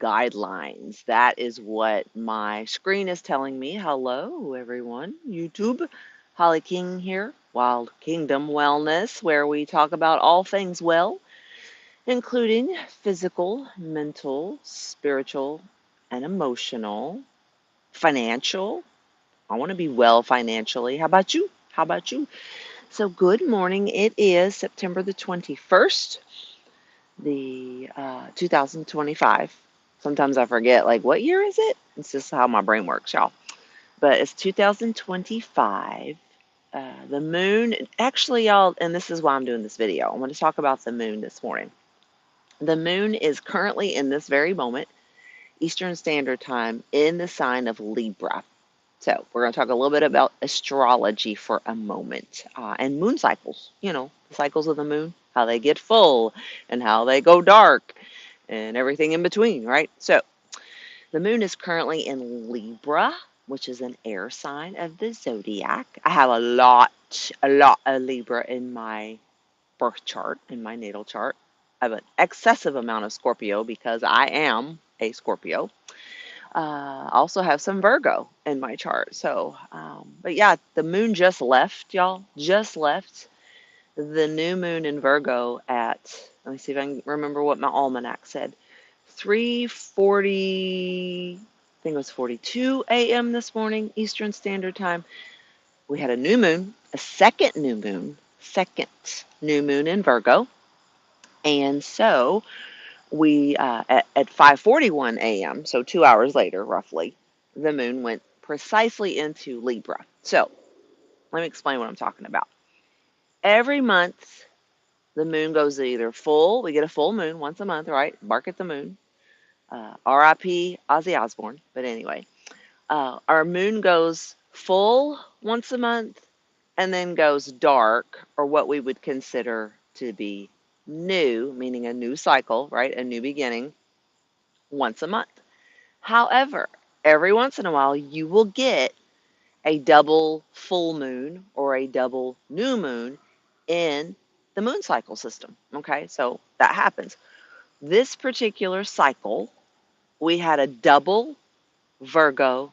guidelines. That is what my screen is telling me. Hello, everyone. YouTube. Holly King here, Wild Kingdom Wellness, where we talk about all things well, including physical, mental, spiritual, and emotional, financial. I want to be well financially. How about you? How about you? So, good morning. It is September the 21st, the 2025. Sometimes I forget, like, what year is it? It's just how my brain works, y'all. But it's 2025. The moon, actually, y'all, and this is why I'm doing this video. I want to talk about the moon this morning. The moon is currently in this very moment, Eastern Standard Time, in the sign of Libra. So we're going to talk a little bit about astrology for a moment and moon cycles, the cycles of the moon, how they get full and how they go dark and everything in between, right? So the moon is currently in Libra, which is an air sign of the zodiac. I have a lot of Libra in my birth chart, in my natal chart. I have an excessive amount of Scorpio because I am a Scorpio. I also have some Virgo in my chart. So, but yeah, the moon just left, y'all. Just left. The new moon in Virgo at, let me see if I can remember what my almanac said. 3:40, I think it was 42 a.m. this morning, Eastern Standard Time. We had a new moon, a second new moon in Virgo. And so we at 5:41 a.m., so 2 hours later, roughly, the moon went precisely into Libra. So let me explain what I'm talking about. Every month, the moon goes either full. We get a full moon once a month, right? Bark at the moon. R.I.P. Ozzy Osbourne. But anyway, our moon goes full once a month and then goes dark, or what we would consider to be new, meaning a new cycle, right? A new beginning, once a month. However, every once in a while, you will get a double full moon or a double new moon in the moon cycle system. Okay, so that happens. This particular cycle, we had a double Virgo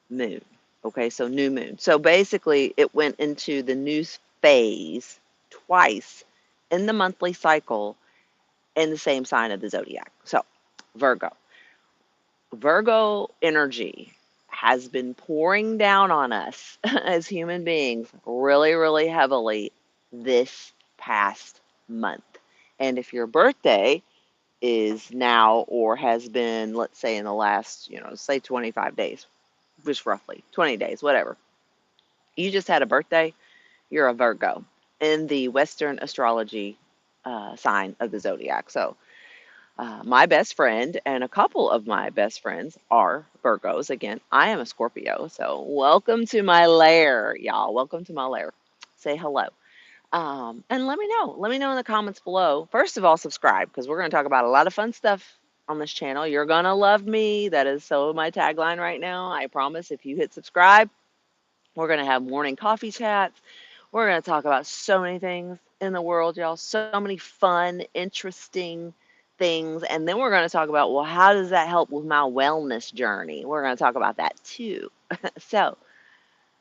moon. Okay, so new moon. So basically, it went into the new phase twice in the monthly cycle in the same sign of the zodiac. So, Virgo. Virgo energy has been pouring down on us as human beings really, really heavily this past month. And if your birthday is now or has been, let's say, in the last, say 25 days, just roughly 20 days, whatever, you just had a birthday, you're a Virgo in the Western astrology sign of the zodiac. So, my best friend and a couple of my best friends are Virgos. Again, I am a Scorpio. So, welcome to my lair, y'all. Welcome to my lair. Say hello. And let me know. Let me know in the comments below. First of all, subscribe because we're going to talk about a lot of fun stuff on this channel. You're going to love me. That is so my tagline right now. I promise if you hit subscribe, we're going to have morning coffee chats. We're going to talk about so many things in the world, y'all. So many fun, interesting things. And then we're going to talk about, well, how does that help with my wellness journey? We're going to talk about that too. So,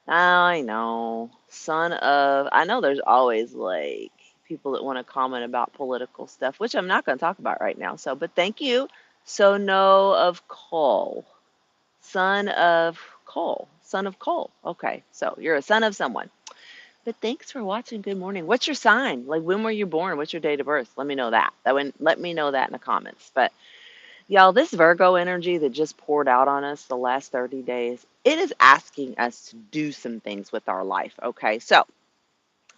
I know, I know there's always like people that want to comment about political stuff, which I'm not going to talk about right now. So, but thank you. So, no of coal. Son of coal. Okay, so you're a son of someone. But thanks for watching. Good morning. What's your sign? Like, when were you born? What's your date of birth? Let me know that. Let me know that in the comments. But y'all, this Virgo energy that just poured out on us the last 30 days, it is asking us to do some things with our life. Okay, so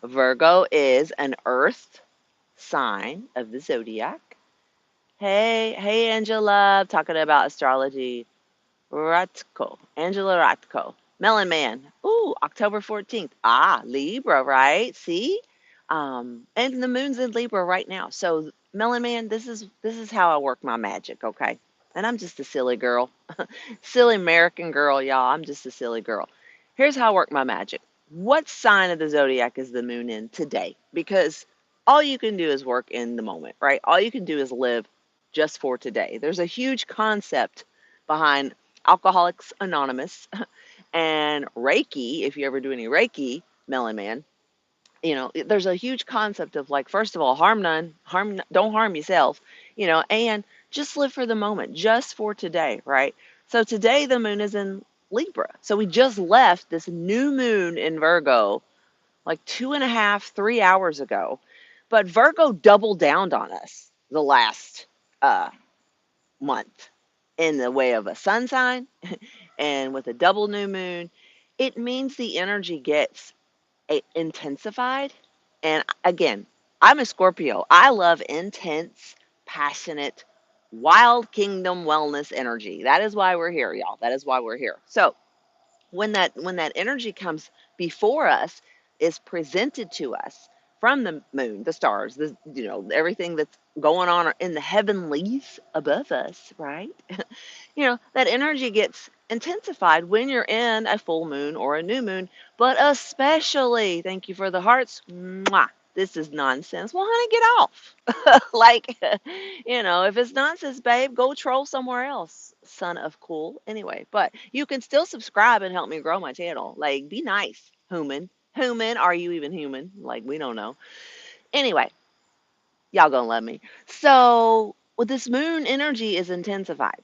Virgo is an earth sign of the zodiac. Hey, Angela, talking about astrology. Ratko, Angela Ratko. Melon Man. Ooh, October 14th. Ah, Libra, right? See? And the moon's in Libra right now. So, Melon Man, this is how I work my magic, okay? And I'm just a silly girl. Silly American girl, y'all. I'm just a silly girl. Here's how I work my magic. What sign of the zodiac is the moon in today? Because all you can do is work in the moment, right? All you can do is live just for today. There's a huge concept behind Alcoholics Anonymous and Reiki. If you ever do any Reiki, Melon Man, there's a huge concept of like, first of all, harm none, don't harm yourself, and just live for the moment, just for today, right? So today the moon is in Libra. So we just left this new moon in Virgo like 2.5, 3 hours ago. But Virgo doubled down on us the last uh, month in the way of a sun sign and with a double new moon. It means the energy gets intensified. And again, I'm a Scorpio. I love intense, passionate, wild kingdom wellness energy. That is why we're here, y'all. That is why we're here. So when that energy comes before us, is presented to us from the moon, the stars, everything that's going on in the heavenlies above us, right? That energy gets intensified when you're in a full moon or a new moon, but especially, thank you for the hearts, mwah, this is nonsense. Well, honey, get off. Like, if it's nonsense, babe, go troll somewhere else, son of cool. Anyway, but you can still subscribe and help me grow my channel. Like, be nice, human. Human, are you even human? Like, we don't know. Anyway, y'all gonna love me. So, with this moon energy is intensified.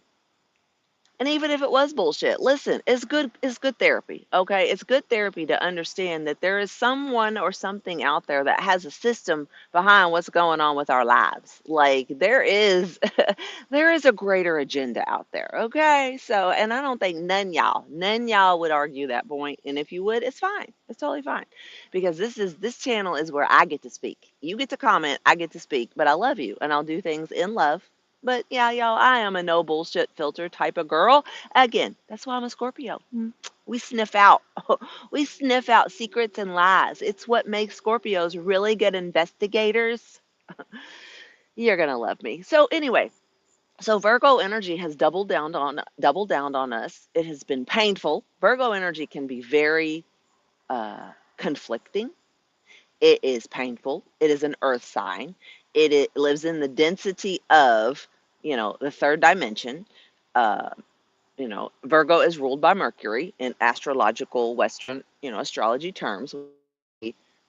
And even if it was bullshit, listen, it's good therapy, okay? It's good therapy to understand that there is someone or something out there that has a system behind what's going on with our lives. Like there is there is a greater agenda out there, okay? So, and I don't think none y'all would argue that point. And if you would, it's fine. It's totally fine. Because this channel is where I get to speak. You get to comment, I get to speak, but I love you and I'll do things in love. But yeah, y'all, I am a no bullshit filter type of girl. Again, that's why I'm a Scorpio. We sniff out, we sniff out secrets and lies. It's what makes Scorpios really good investigators. You're gonna love me. So anyway, so Virgo energy has doubled down on us. It has been painful. Virgo energy can be very conflicting. It is painful. It is an earth sign. It lives in the density of, the third dimension. Uh, Virgo is ruled by Mercury in astrological Western, astrology terms.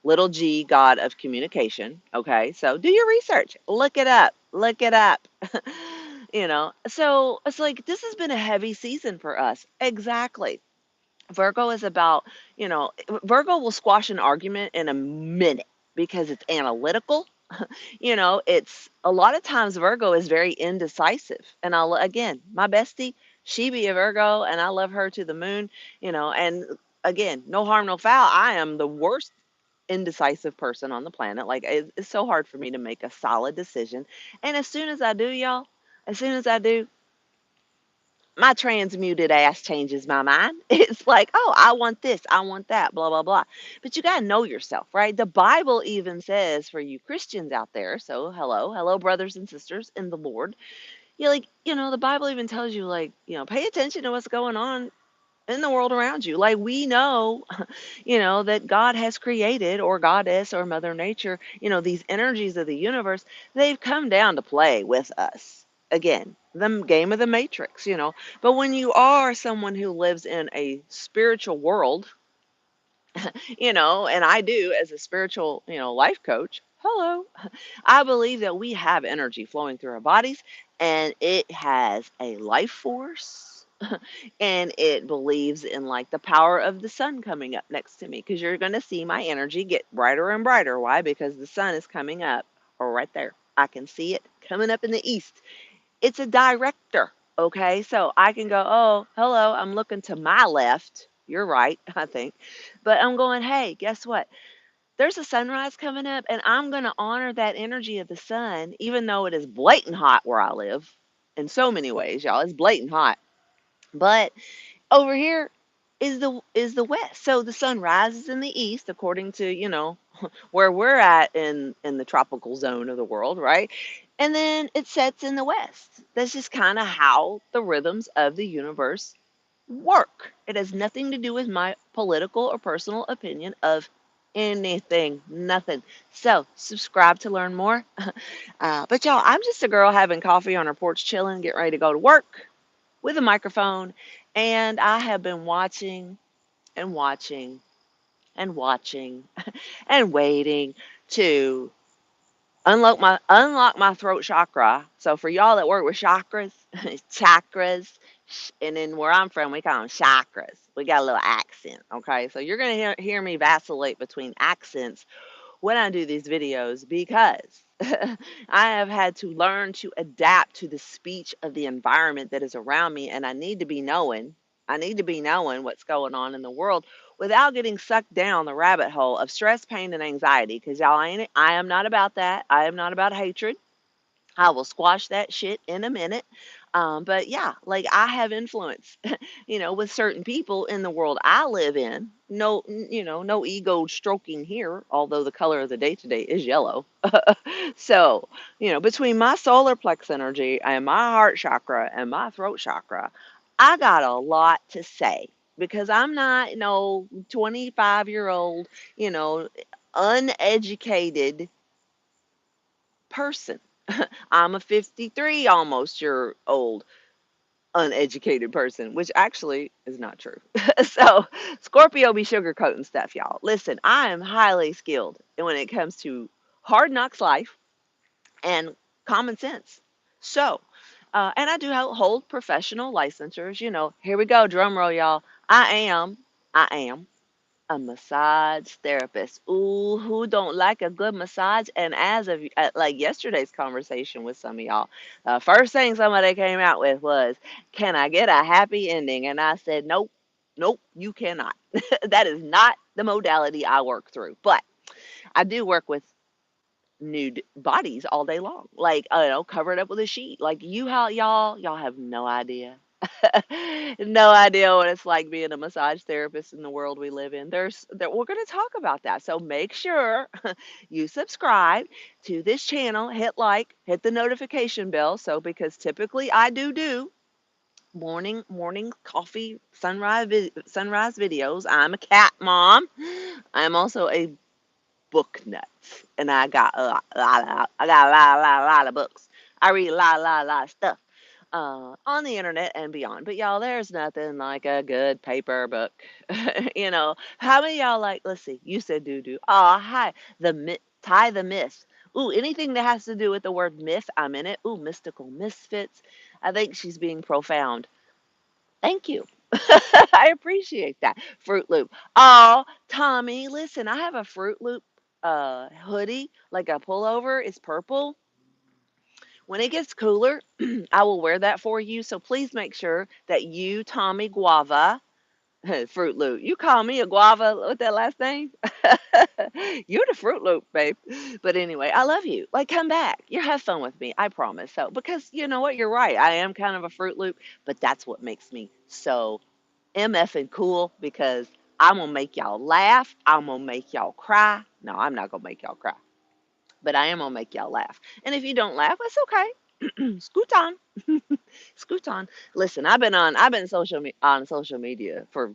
Little g, god of communication. Okay, so do your research. Look it up. Look it up. So it's like this has been a heavy season for us. Exactly. Virgo is about, Virgo will squash an argument in a minute because it's analytical. It's a lot of times Virgo is very indecisive. And again, my bestie, she be a Virgo and I love her to the moon, and again, no harm, no foul. I am the worst indecisive person on the planet. Like it's so hard for me to make a solid decision. And as soon as I do, y'all, as soon as I do, my transmuted ass changes my mind. It's like, oh, I want this, I want that, blah, blah, blah. But you got to know yourself, right? The Bible even says for you Christians out there, so hello, brothers and sisters in the Lord. The Bible even tells you, like, pay attention to what's going on in the world around you. Like we know, that God has created, or goddess or mother nature, these energies of the universe, they've come down to play with us. Again, the game of the matrix, But when you are someone who lives in a spiritual world, and I do as a spiritual, life coach, hello, I believe that we have energy flowing through our bodies and it has a life force and it believes in like the power of the sun coming up next to me because you're going to see my energy get brighter and brighter. Why? Because the sun is coming up right there. I can see it coming up in the east. It's a director. Okay. So I can go, oh, hello. I'm looking to my left. You're right, I think. But I'm going, hey, guess what? There's a sunrise coming up, and I'm going to honor that energy of the sun, even though it is blatant hot where I live in so many ways, y'all. It's blatant hot. But over here is the west. So the sun rises in the east, according to, where we're at in the tropical zone of the world, right? And then it sets in the west. That's just kind of how the rhythms of the universe work. It has nothing to do with my political or personal opinion of anything, nothing. So subscribe to learn more. But y'all, I'm just a girl having coffee on her porch, chilling, getting ready to go to work with a microphone. And I have been watching and watching and watching and waiting to unlock my throat chakra. So for y'all that work with chakras, chakras, and then where I'm from, we call them chakras. We got a little accent, okay? So you're gonna hear me vacillate between accents when I do these videos because I have had to learn to adapt to the speech of the environment that is around me, and I need to be knowing. I need to be knowing what's going on in the world without getting sucked down the rabbit hole of stress, pain, and anxiety. Because y'all ain't, I am not about that. I am not about hatred. I will squash that shit in a minute. But yeah, like I have influence, with certain people in the world I live in. No, no ego stroking here, although the color of the day today is yellow. So, between my solar plex energy and my heart chakra and my throat chakra, I got a lot to say because I'm not no 25-year-old, you know, uneducated person. I'm a 53 almost year old uneducated person, which actually is not true. So, Scorpio be sugarcoating stuff, y'all. Listen, I am highly skilled when it comes to hard knocks life and common sense. So, and I do hold professional licensures. Here we go, drum roll, y'all. I am a massage therapist. Ooh, who don't like a good massage? And as of like yesterday's conversation with some of y'all, the first thing somebody came out with was, "Can I get a happy ending?" And I said, "Nope, nope, you cannot. That is not the modality I work through." But I do work with nude bodies all day long, like covered up with a sheet. Like how y'all have no idea. No idea what it's like being a massage therapist in the world we live in. We're going to talk about that. So make sure you subscribe to this channel, hit like, hit the notification bell. So because typically I do morning coffee sunrise videos. I'm a cat mom. I'm also a book nuts, and I got I got a lot of books. I read a lot of stuff on the internet and beyond. But y'all, there's nothing like a good paper book. How many of y'all like? Let's see. You said doo doo. Oh, hi. Tie the myth. Ooh, anything that has to do with the word myth, I'm in it. Ooh, mystical misfits. I think she's being profound. Thank you. I appreciate that. Fruit Loop. Oh, Tommy, listen, I have a Fruit Loop hoodie, like a pullover. It's purple. When it gets cooler, I will wear that for you. So please make sure that you, Tommy Guava, Fruit Loop, you call me a guava with that last name? You're the Fruit Loop, babe. But anyway, I love you. Like, come back. You have fun with me. I promise. So, because you know what? You're right. I am kind of a Fruit Loop, but that's what makes me so MF and cool because I'm going to make y'all laugh. I'm going to make y'all cry. No, I'm not going to make y'all cry, but I am going to make y'all laugh. And if you don't laugh, it's okay. Scoot on. Scoot on. Listen, I've been on social media for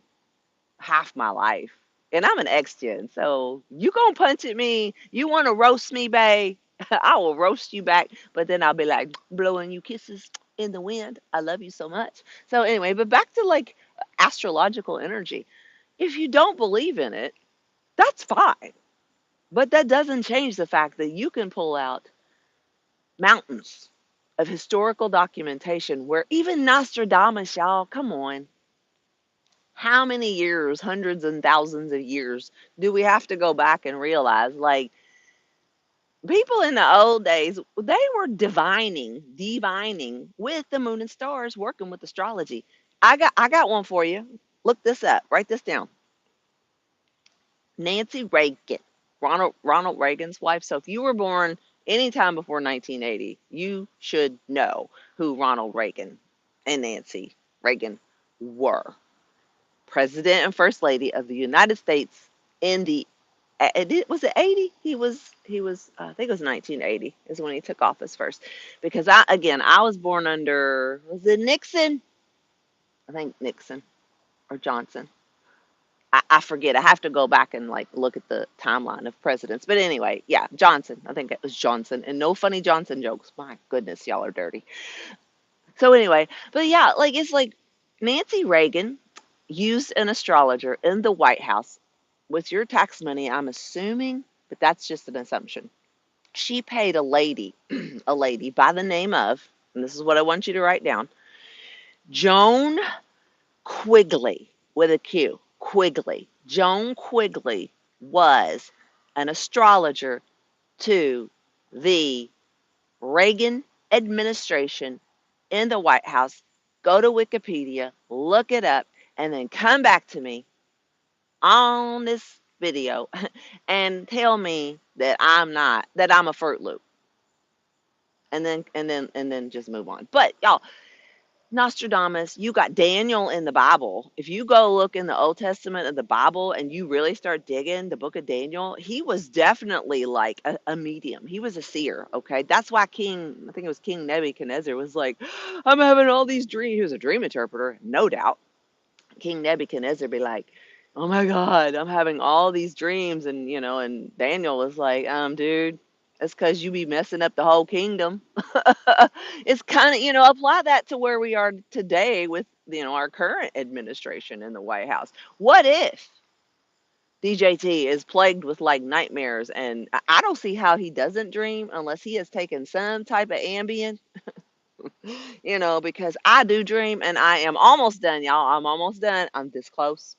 half my life. And I'm an ex-gen, so you gonna punch at me. You want to roast me, babe? I will roast you back, but then I'll be like blowing you kisses in the wind. I love you so much. So anyway, but back to like astrological energy. If you don't believe in it, that's fine. But that doesn't change the fact that you can pull out mountains of historical documentation where even Nostradamus, y'all, come on, how many years, hundreds and thousands of years, do we have to go back and realize like people in the old days, they were divining with the moon and stars, working with astrology. I got one for you. Look this up. Write this down. Nancy Reagan, Ronald Reagan's wife. So if you were born anytime before 1980, you should know who Ronald Reagan and Nancy Reagan were. President and First Lady of the United States in the was it 80? He was I think it was 1980 is when he took office first. Because I was born under, was it Nixon? I think Nixon or Johnson. I forget. I have to go back and like look at the timeline of presidents. But anyway, yeah, Johnson. I think it was Johnson. And no funny Johnson jokes. My goodness, y'all are dirty. So anyway, but yeah, like it's like Nancy Reagan used an astrologer in the White House with your tax money, I'm assuming, but that's just an assumption. She paid a lady, a lady by the name of, and this is what I want you to write down, Joan Quigley with a Q. Quigley. Joan Quigley was an astrologer to the Reagan administration in the White House. Go to Wikipedia, look it up, and then come back to me on this video and tell me that I'm a Fruit Loop, and then just move on. But y'all, Nostradamus, you got Daniel in the Bible. If you go look in the Old Testament of the Bible and you really start digging the book of Daniel, he was definitely like a medium. He was a seer, okay? That's why I think it was King Nebuchadnezzar was like, I'm having all these dreams. He was a dream interpreter, no doubt. King Nebuchadnezzar be like, "Oh my God, I'm having all these dreams," and and Daniel was like, dude, it's because you be messing up the whole kingdom." It's kind of apply that to where we are today with our current administration in the White House. What if DJT is plagued with like nightmares, and I don't see how he doesn't dream unless he has taken some type of Ambien. Because I do dream, and I am almost done, y'all. I'm almost done. I'm this close,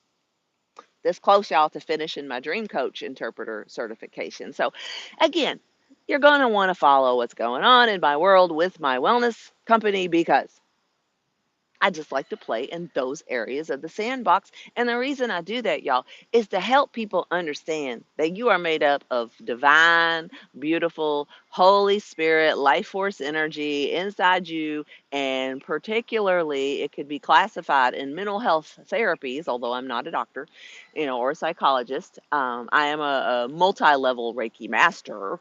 y'all, to finishing my dream coach interpreter certification. So, again, you're going to want to follow what's going on in my world with my wellness company because I just like to play in those areas of the sandbox. And the reason I do that, y'all, is to help people understand that you are made up of divine, beautiful, Holy Spirit, life force energy inside you. And particularly, it could be classified in mental health therapies, although I'm not a doctor, or a psychologist. I am a multi level Reiki master.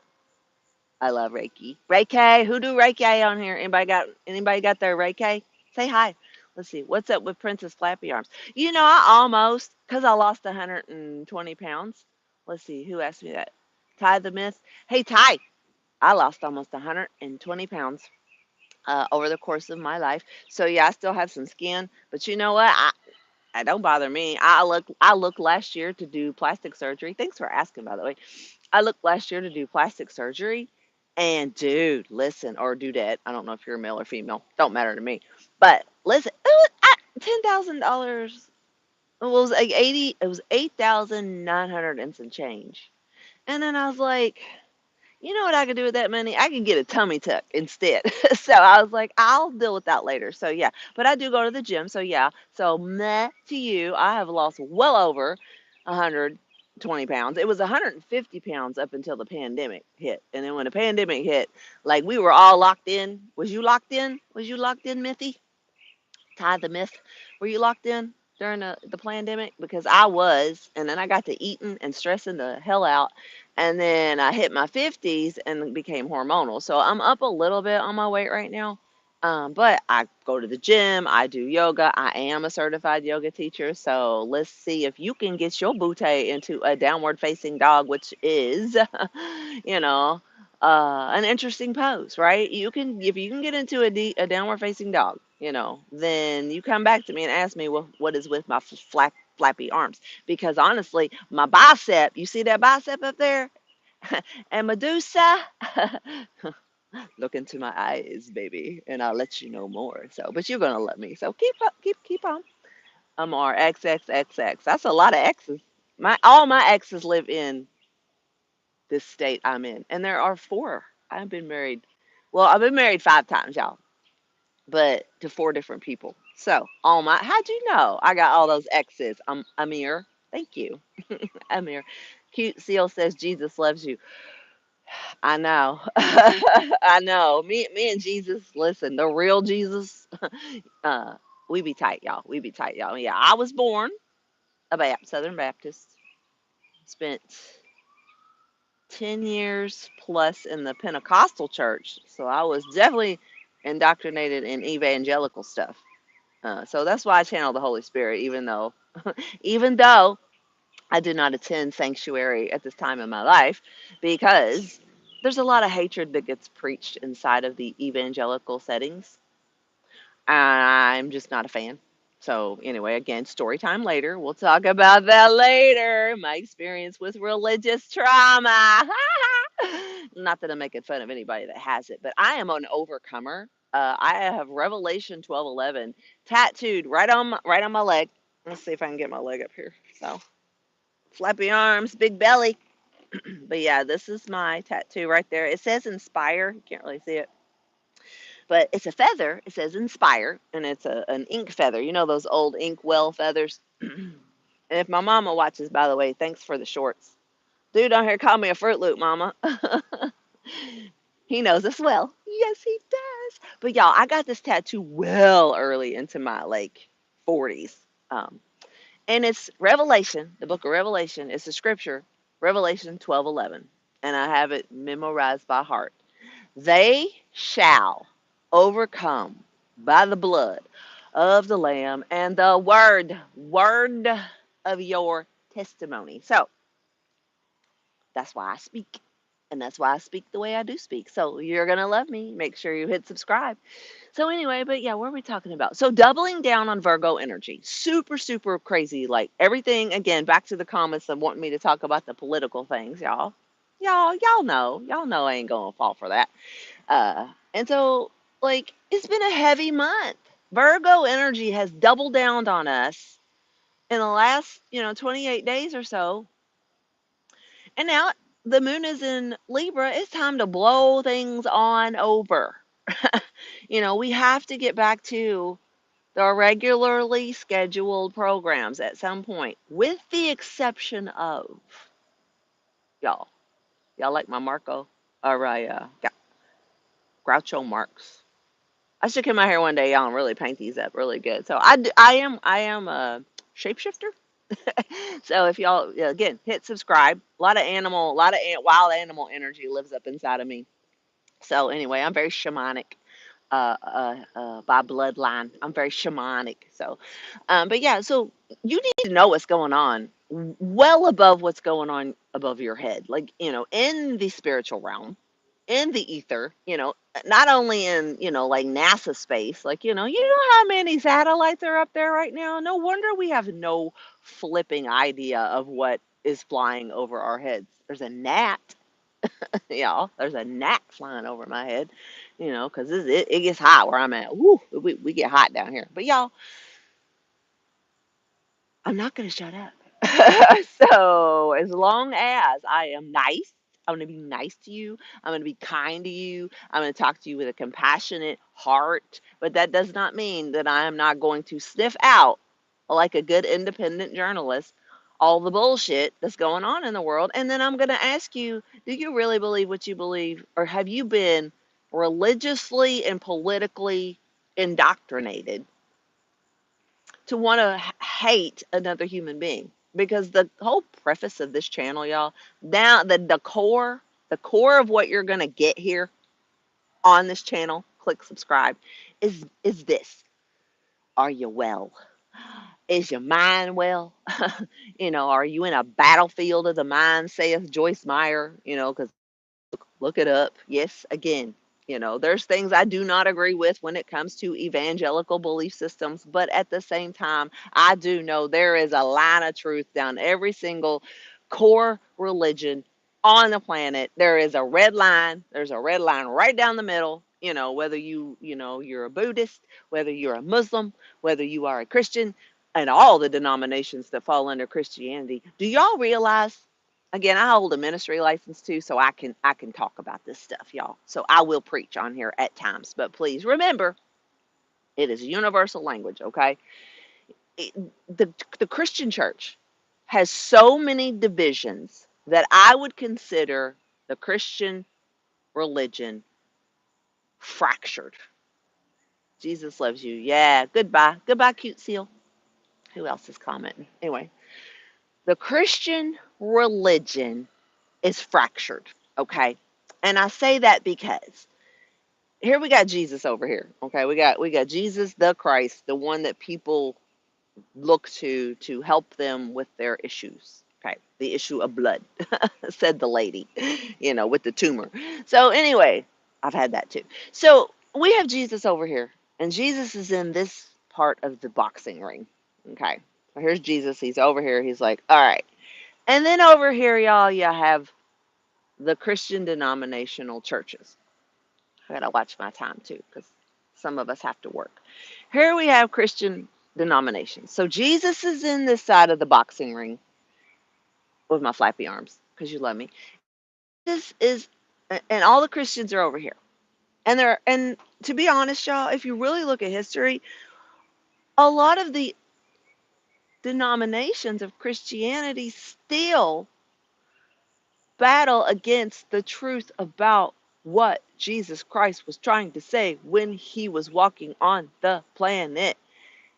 I love Reiki. Reiki, who do Reiki on here? Anybody got their Reiki? Say hi. Let's see. What's up with Princess Flappy Arms? I almost, because I lost 120 pounds. Let's see, who asked me that? Ty the Myth. Hey, Ty, I lost almost 120 pounds over the course of my life. So, yeah, I still have some skin. But you know what? It don't bother me. I looked last year to do plastic surgery. Thanks for asking, by the way. I looked last year to do plastic surgery, and dude, listen, or dudette. I don't know if you're male or female. Don't matter to me. But listen, it was $10,000. It was like 80. It was 8,900 and some change. And then I was like, you know what I could do with that money? I could get a tummy tuck instead. So I was like, I'll deal with that later. So yeah, but I do go to the gym. So yeah, so meh to you, I have lost well over 120 pounds. It was 150 pounds up until the pandemic hit. And then when the pandemic hit, like we were all locked in. Was you locked in? Was you locked in, Mithy? Ty the Myth. Were you locked in during the pandemic? Because I was, and then I got to eating and stressing the hell out, and then I hit my 50s and became hormonal. So I'm up a little bit on my weight right now. But I go to the gym, I do yoga, I am a certified yoga teacher. So let's see if you can get your booty into a downward facing dog, which is, you know, an interesting pose, right? If you can get into a downward facing dog, then you come back to me and ask me what is with my flappy arms. Because honestly, my bicep, you see that bicep up there? And Medusa, look into my eyes, baby, and I'll let you know more. So, but you're gonna love me. So keep up, keep on. I'm RXXXX. That's a lot of X's. All my exes live in this state I'm in, and there are four. I've been married. Well, I've been married 5 times, y'all, but to four different people. So, how'd you know I got all those X's? Amir. Thank you, Amir. Cute Seal says Jesus loves you. I know. I know. Me and Jesus, listen, the real Jesus, uh, we be tight, y'all. We be tight, y'all. Yeah, I was born a Southern Baptist. Spent 10 years plus in the Pentecostal church. So I was definitely indoctrinated in evangelical stuff. So that's why I channel the Holy Spirit, even though I do not attend sanctuary at this time in my life because there's a lot of hatred that gets preached inside of the evangelical settings. I'm just not a fan. So, anyway, again, story time later. We'll talk about that later. My experience with religious trauma. Not that I'm making fun of anybody that has it, but I am an overcomer. I have Revelation 12:11 tattooed right on my leg. Let's see if I can get my leg up here. So, flappy arms, big belly. But yeah, this is my tattoo right there. It says inspire. You can't really see it, but it's a feather. It says inspire, and it's an ink feather. You know those old ink well feathers. And if my mama watches, by the way, thanks for the shorts. Dude on here called me a Fruit Loop, mama. He knows us well. Yes, he does. But y'all, I got this tattoo well early into my like 40s. Um, and it's Revelation, the book of Revelation. It's a scripture, Revelation 12:11, and I have it memorized by heart. They shall overcome by the blood of the Lamb and the word of your testimony. So that's why I speak. And that's why I speak the way I do speak. So you're going to love me. Make sure you hit subscribe. So anyway, but yeah, what are we talking about? So doubling down on Virgo energy. Super, super crazy. Like everything, again, back to the comments of wanting me to talk about the political things, y'all. Y'all know. Y'all know I ain't going to fall for that. And so, like, it's been a heavy month. Virgo energy has doubled down on us in the last, 28 days or so. And now the moon is in Libra. It's time to blow things on over. We have to get back to the regularly scheduled programs at some point, with the exception of y'all. Y'all like my Marco or Groucho Marx? I should come out here one day, y'all, and really paint these up really good. So I am a shapeshifter. So if y'all again hit subscribe, a lot of wild animal energy lives up inside of me. So anyway, I'm very shamanic by bloodline. I'm very shamanic. So, but yeah, so you need to know what's going on well above what's going on above your head, like in the spiritual realm, in the ether. Not only in like NASA space, like how many satellites are up there right now. No wonder we have no flipping idea of what is flying over our heads. There's a gnat. Y'all, there's a gnat flying over my head, because it gets hot where I'm at. Woo, we get hot down here. But y'all, I'm not going to shut up. So, as long as I am nice, I'm going to be nice to you. I'm going to be kind to you. I'm going to talk to you with a compassionate heart. But that does not mean that I am not going to sniff out, like a good independent journalist, all the bullshit that's going on in the world. And then I'm going to ask you, do you really believe what you believe? Or have you been religiously and politically indoctrinated to want to hate another human being? Because the whole preface of this channel, y'all, down the core of what you're going to get here on this channel, click subscribe, is this. Are you well? Is your mind well? Are you in a battlefield of the mind, saith Joyce Meyer? Because look it up. Yes, again, there's things I do not agree with when it comes to evangelical belief systems, but at the same time, I do know there is a line of truth down every single core religion on the planet. There is a red line. There's a red line right down the middle. Whether you're a Buddhist, whether you're a Muslim, whether you are a Christian, and all the denominations that fall under Christianity. Do y'all realize? Again, I hold a ministry license too, so I can talk about this stuff, y'all. So I will preach on here at times, but please remember, it is a universal language. Okay, it, the Christian church has so many divisions that I would consider the Christian religion fractured. Jesus loves you. Yeah. Goodbye, cute seal. Who else is commenting? Anyway, the Christian religion is fractured. Okay, and I say that because here we got Jesus over here. Okay, we got Jesus the Christ, the one that people look to help them with their issues. Okay, the issue of blood, said the lady, with the tumor. So anyway, I've had that too. So we have Jesus over here, and Jesus is in this part of the boxing ring. Okay, so here's Jesus. He's over here. He's like, all right. And then over here, y'all, you have the Christian denominational churches. I gotta watch my time too, because some of us have to work. Here we have Christian denominations. So Jesus is in this side of the boxing ring with my flappy arms, because you love me. This is, and all the Christians are over here. And to be honest, y'all, if you really look at history, a lot of the denominations of Christianity still battle against the truth about what Jesus Christ was trying to say when he was walking on the planet.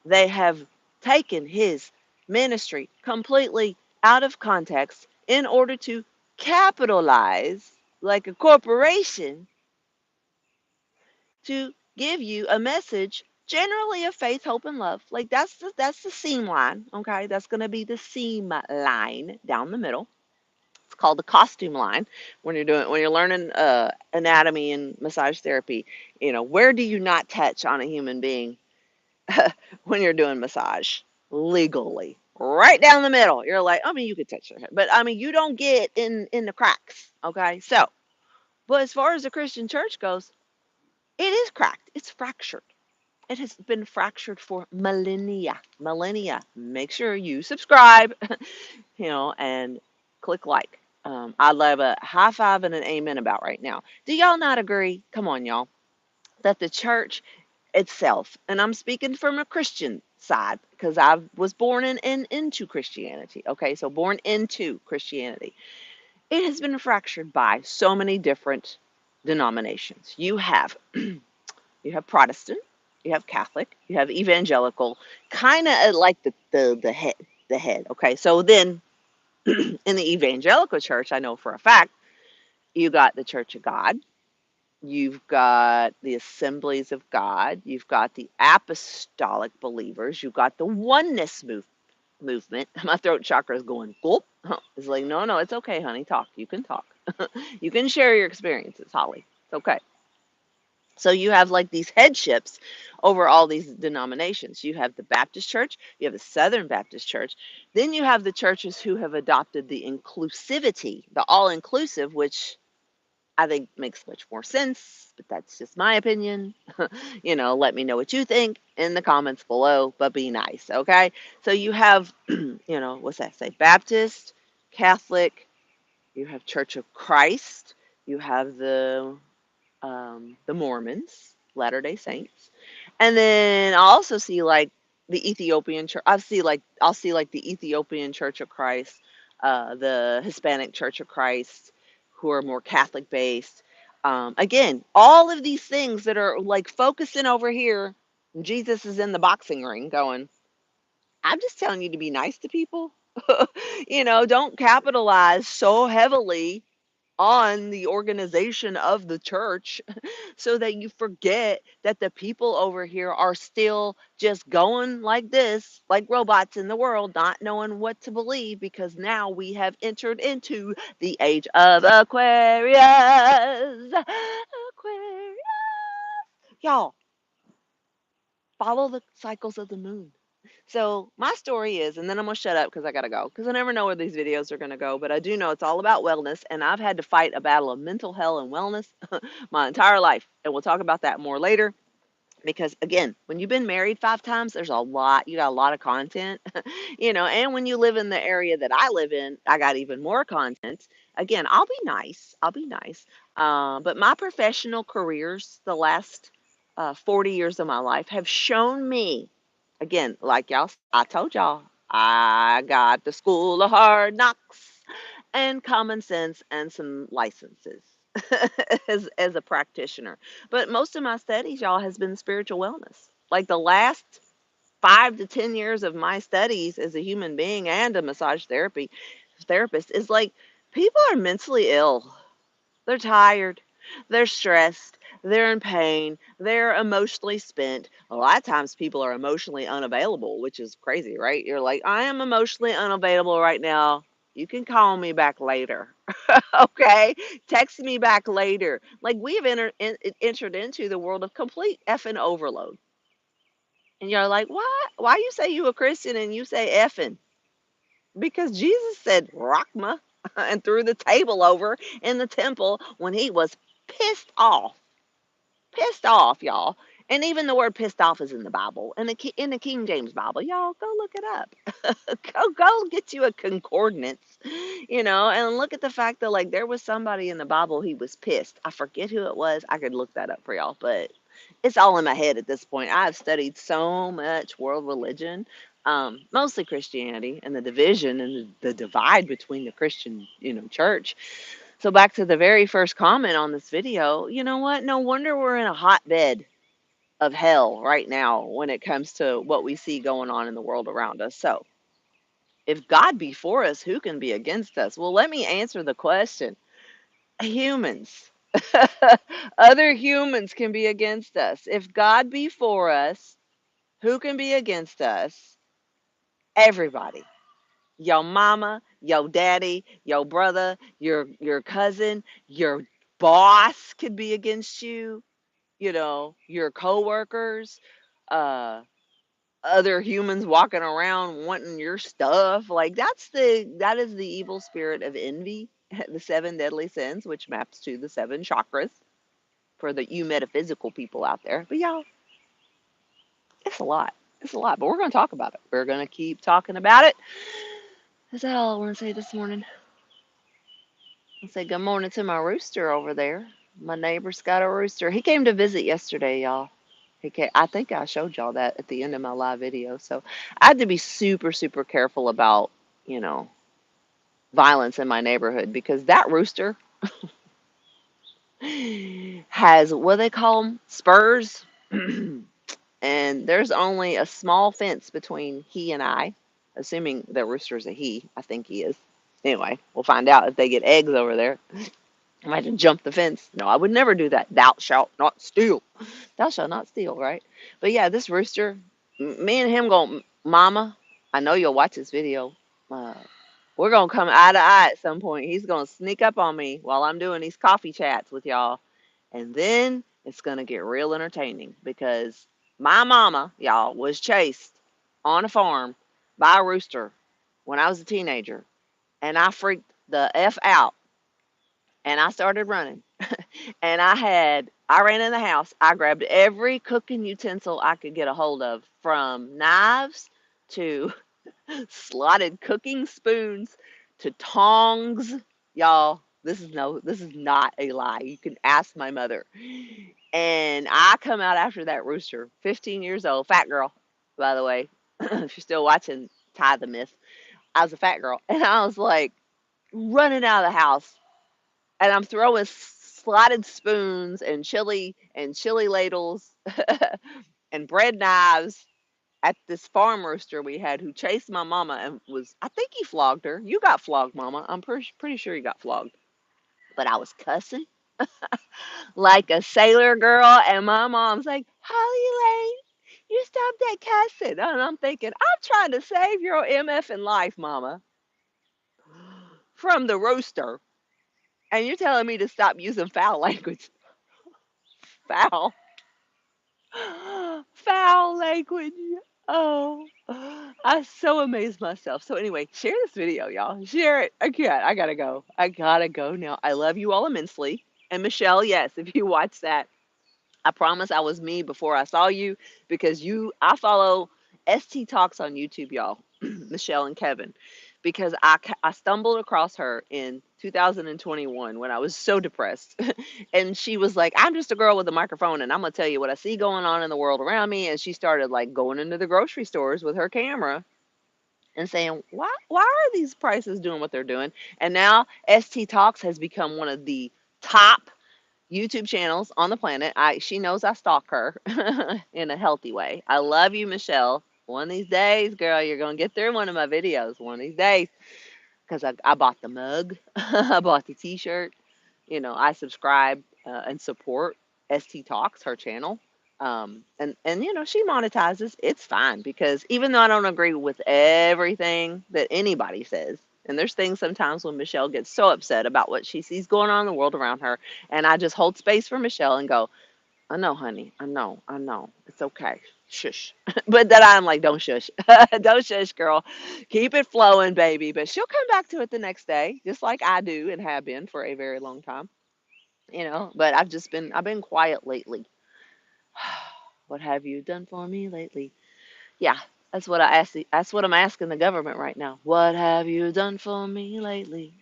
They have taken his ministry completely out of context in order to capitalize like a corporation to give you a message generally of faith, hope, and love. Like that's the seam line, okay? That's gonna be the seam line down the middle. It's called the costume line when you're learning anatomy and massage therapy. Where do you not touch on a human being when you're doing massage legally? Right down the middle. You're like, I mean, you could touch their head, but I mean, you don't get in the cracks. Okay, so but as far as the Christian church goes, it is cracked. It's fractured. It has been fractured for millennia. Millennia. Make sure you subscribe, and click like. I'd love a high five and an amen about right now. Do y'all not agree? Come on, y'all. That the church itself, and I'm speaking from a Christian side because I was born into Christianity. Okay, so born into Christianity. It has been fractured by so many different denominations. You have Protestant, you have Catholic, you have evangelical, kind of like the head. Okay, so then in the evangelical church, I know for a fact you got the Church of God, you've got the Assemblies of God, you've got the Apostolic believers, you've got the Oneness movement. My throat chakra is going gulp. It's like, no, no, it's okay, honey. Talk. You can talk. You can share your experiences, Holly. It's okay. So you have like these headships over all these denominations. You have the Baptist Church, you have the Southern Baptist Church, then you have the churches who have adopted the inclusivity, the all inclusive, which I think makes much more sense, but that's just my opinion. Let me know what you think in the comments below, but be nice, okay? So you have, what's that say? Baptist, Catholic, you have Church of Christ, you have the Mormons, Latter Day Saints, and then I also see like the Ethiopian church. I'll see like the Ethiopian Church of Christ, the Hispanic Church of Christ, who are more Catholic based. Again, all of these things that are like focusing over here. Jesus is in the boxing ring, going. I'm just telling you to be nice to people. Don't capitalize so heavily on the organization of the church so that you forget that the people over here are still just going like this, like robots in the world, not knowing what to believe because now we have entered into the age of Aquarius. Aquarius. Y'all, follow the cycles of the moon. So my story is, and then I'm gonna shut up because I gotta go, because I never know where these videos are gonna go, but I do know it's all about wellness, and I've had to fight a battle of mental health and wellness my entire life, and we'll talk about that more later. Because again, when you've been married 5 times, you got a lot of content, and when you live in the area that I live in, I got even more content. Again, I'll be nice. But my professional careers, the last 40 years of my life, have shown me, again, like I told y'all, I got the school of hard knocks and common sense and some licenses as a practitioner. But most of my studies, y'all, has been spiritual wellness. Like the last 5 to 10 years of my studies as a human being and a massage therapist is like people are mentally ill. They're tired. They're stressed. They're in pain. They're emotionally spent. A lot of times people are emotionally unavailable, which is crazy, right? You're like, I am emotionally unavailable right now. You can call me back later. Okay? Text me back later. Like we've entered into the world of complete effing overload. And you're like, what? Why you say you a Christian and you say effing? Because Jesus said Rachma and threw the table over in the temple when he was pissed off. Pissed off, y'all. And even the word pissed off is in the Bible, in the King James Bible. Y'all go look it up. Go get you a concordance, and look at the fact that like there was somebody in the Bible he was pissed. I forget who it was. I could look that up for y'all, but it's all in my head at this point. I've studied so much world religion, mostly Christianity, and the division and the divide between the Christian, church. So back to the very first comment on this video, you know what? No wonder we're in a hotbed of hell right now when it comes to what we see going on in the world around us. So, if God be for us, who can be against us? Well, let me answer the question. Humans. Other humans can be against us. If God be for us, who can be against us? Everybody. Your mama, your daddy, your brother, your cousin, your boss could be against you, your coworkers, uh other humans walking around wanting your stuff. Like that is the evil spirit of envy, the seven deadly sins, which maps to the seven chakras for the you metaphysical people out there. But y'all, it's a lot. It's a lot. But we're gonna talk about it. We're gonna keep talking about it. Is that all I want to say this morning? I'll say good morning to my rooster over there. My neighbor's got a rooster. He came to visit yesterday, y'all. I think I showed y'all that at the end of my live video. So I had to be super, super careful about, you know, violence in my neighborhood because that rooster has what they call them, spurs. And there's only a small fence between he and I, assuming the rooster's a he. I think he is. Anyway, we'll find out if they get eggs over there. I might have to jump the fence. No, I would never do that. Thou shalt not steal. Thou shalt not steal, right? But yeah, this rooster, me and him going, Mama, I know you'll watch this video. Uh, we're going to come eye to eye at some point. He's going to sneak up on me while I'm doing these coffee chats with y'all. And then it's going to get real entertaining because my mama, y'all, was chased on a farm by a rooster when I was a teenager. And I freaked the F out and I started running. And I ran in the house. I grabbed every cooking utensil I could get a hold of, from knives to slotted cooking spoons to tongs. Y'all, this is not a lie. You can ask my mother. And I come out after that rooster, 15 years old, fat girl, by the way. If you're still watching Tie the Myth, I was a fat girl. And I was like running out of the house and I'm throwing slotted spoons and chili ladles and bread knives at this farm rooster we had who chased my mama and I think he flogged her. You got flogged, mama. I'm pretty sure you got flogged. But I was cussing like a sailor girl, and my mom's like, Holly Lane, you stop that cussing. And I'm thinking, I'm trying to save your MF in life, mama, from the rooster. And you're telling me to stop using foul language. Foul. Foul language. Oh, I so amazed myself. So anyway, share this video, y'all. Share it. I can't. I gotta go. I gotta go now. I love you all immensely. And Michelle, yes, if you watch that, I promise I was me before I saw you because I follow ST Talks on YouTube, y'all, Michelle and Kevin, because I stumbled across her in 2021 when I was so depressed. And she was like, I'm just a girl with a microphone and I'm going to tell you what I see going on in the world around me. And she started like going into the grocery stores with her camera and saying, why are these prices doing what they're doing? And now ST Talks has become one of the top YouTube channels on the planet. She knows I stalk her in a healthy way. I love you, Michelle. One of these days, girl, you're gonna get through one of my videos. One of these days, because I bought the mug, I bought the T-shirt. I subscribe and support ST Talks, her channel. And she monetizes. It's fine because even though I don't agree with everything that anybody says, And there's things sometimes when Michelle gets so upset about what she sees going on in the world around her, and I just hold space for Michelle and go, I know, honey. I know. It's okay. Shush. But then I'm like, don't shush. Don't shush, girl. Keep it flowing, baby. But she'll come back to it the next day, just like I do and have been for a very long time. But I've been quiet lately. What have you done for me lately? Yeah, that's what I'm asking the government right now. What have you done for me lately?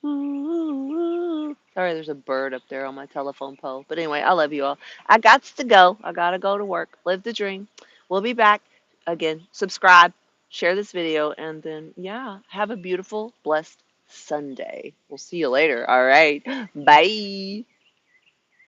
Ooh. Sorry, there's a bird up there on my telephone pole. But anyway, I love you all. I got to go. I gotta go to work. Live the dream. We'll be back again. Subscribe, share this video, and then yeah, have a beautiful, blessed Sunday. We'll see you later. All right. Bye.